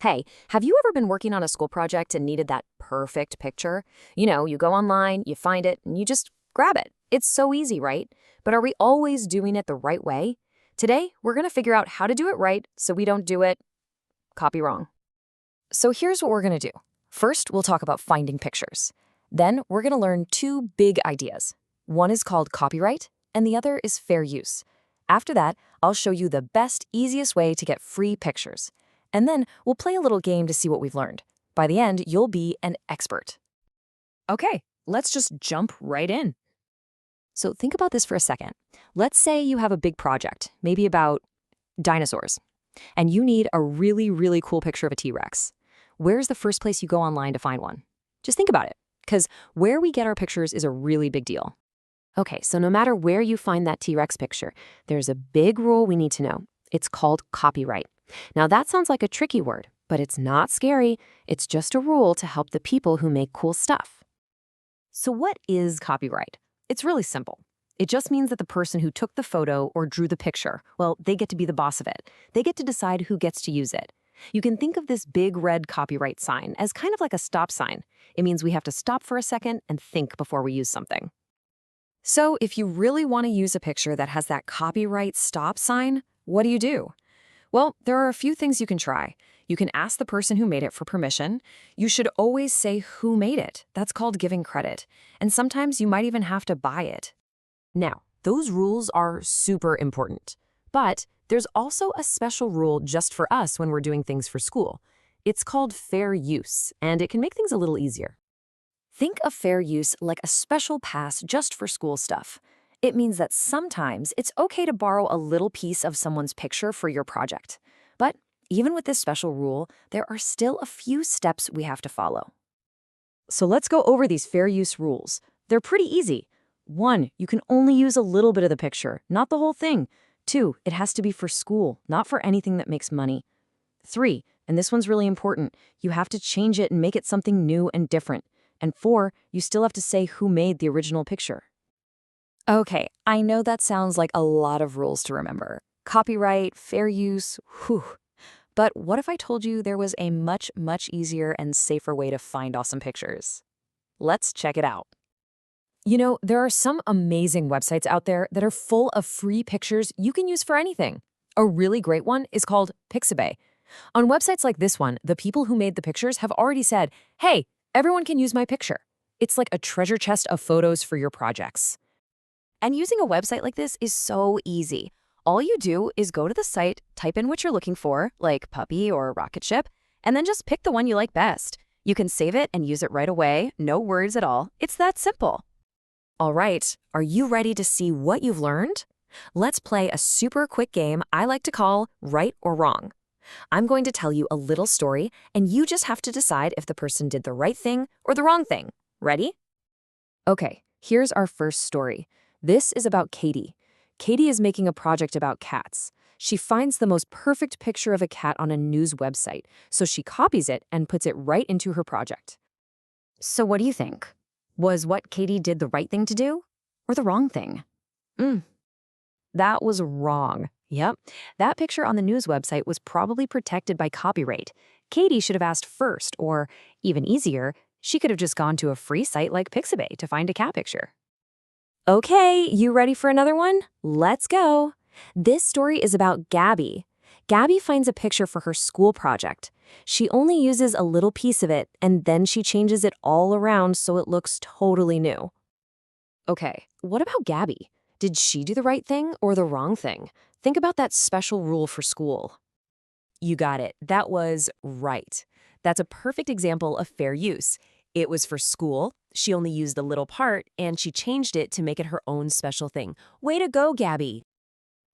Hey, have you ever been working on a school project and needed that perfect picture? You go online, you find it, and you just grab it. It's so easy, right? But are we always doing it the right way? Today, we're going to figure out how to do it right so we don't do it copy wrong. So here's what we're going to do. First, we'll talk about finding pictures. Then, we're going to learn two big ideas. One is called copyright, and the other is fair use. After that, I'll show you the best, easiest way to get free pictures. And then we'll play a little game to see what we've learned. By the end, you'll be an expert. Okay, let's just jump right in. So think about this for a second. Let's say you have a big project, maybe about dinosaurs, and you need a really, really cool picture of a T-Rex. Where's the first place you go online to find one? Just think about it, because where we get our pictures is a really big deal. Okay, so no matter where you find that T-Rex picture, there's a big rule we need to know. It's called copyright. Now that sounds like a tricky word, but it's not scary. It's just a rule to help the people who make cool stuff. So what is copyright? It's really simple. It just means that the person who took the photo or drew the picture, well, they get to be the boss of it. They get to decide who gets to use it. You can think of this big red copyright sign as kind of like a stop sign. It means we have to stop for a second and think before we use something. So if you really want to use a picture that has that copyright stop sign, what do? Well, there are a few things you can try. You can ask the person who made it for permission. You should always say who made it. That's called giving credit. And sometimes you might even have to buy it. Now, those rules are super important. But there's also a special rule just for us when we're doing things for school. It's called fair use, and it can make things a little easier. Think of fair use like a special pass just for school stuff. It means that sometimes it's okay to borrow a little piece of someone's picture for your project. But even with this special rule, there are still a few steps we have to follow. So let's go over these fair use rules. They're pretty easy. 1, you can only use a little bit of the picture, not the whole thing. 2, it has to be for school, not for anything that makes money. 3, and this one's really important, you have to change it and make it something new and different. And 4, you still have to say who made the original picture. Okay, I know that sounds like a lot of rules to remember. Copyright, fair use, whew. But what if I told you there was a much, much easier and safer way to find awesome pictures? Let's check it out. There are some amazing websites out there that are full of free pictures you can use for anything. A really great one is called Pixabay. On websites like this one, the people who made the pictures have already said, hey, everyone can use my picture. It's like a treasure chest of photos for your projects. And using a website like this is so easy. All you do is go to the site, type in what you're looking for, like puppy or rocket ship, and then just pick the one you like best. You can save it and use it right away, no worries at all. It's that simple. All right, are you ready to see what you've learned? Let's play a super quick game I like to call Right or Wrong. I'm going to tell you a little story, and you just have to decide if the person did the right thing or the wrong thing. Ready? Okay, here's our first story. This is about Katie. Katie is making a project about cats. She finds the most perfect picture of a cat on a news website, so she copies it and puts it right into her project. So what do you think? Was what Katie did the right thing to do or the wrong thing? That was wrong. Yep, that picture on the news website was probably protected by copyright. Katie should have asked first, or even easier, she could have just gone to a free site like Pixabay to find a cat picture. Okay, you ready for another one? Let's go. This story is about Gabby. Gabby finds a picture for her school project. She only uses a little piece of it, and then she changes it all around so it looks totally new. Okay, what about Gabby? Did she do the right thing or the wrong thing? Think about that special rule for school. You got it. That was right. That's a perfect example of fair use. It was for school, she only used a little part, and she changed it to make it her own special thing. Way to go, Gabby!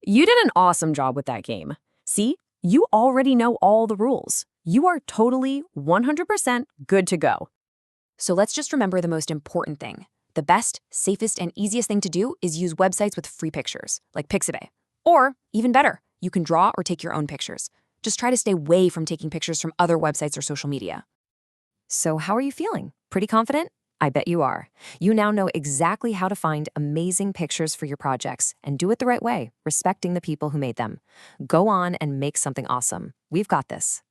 You did an awesome job with that game. See, you already know all the rules. You are totally 100% good to go. So let's just remember the most important thing. The best, safest, and easiest thing to do is use websites with free pictures, like Pixabay. Or, even better, you can draw or take your own pictures. Just try to stay away from taking pictures from other websites or social media. So how are you feeling? Pretty confident? I bet you are. You now know exactly how to find amazing pictures for your projects and do it the right way, respecting the people who made them. Go on and make something awesome. We've got this.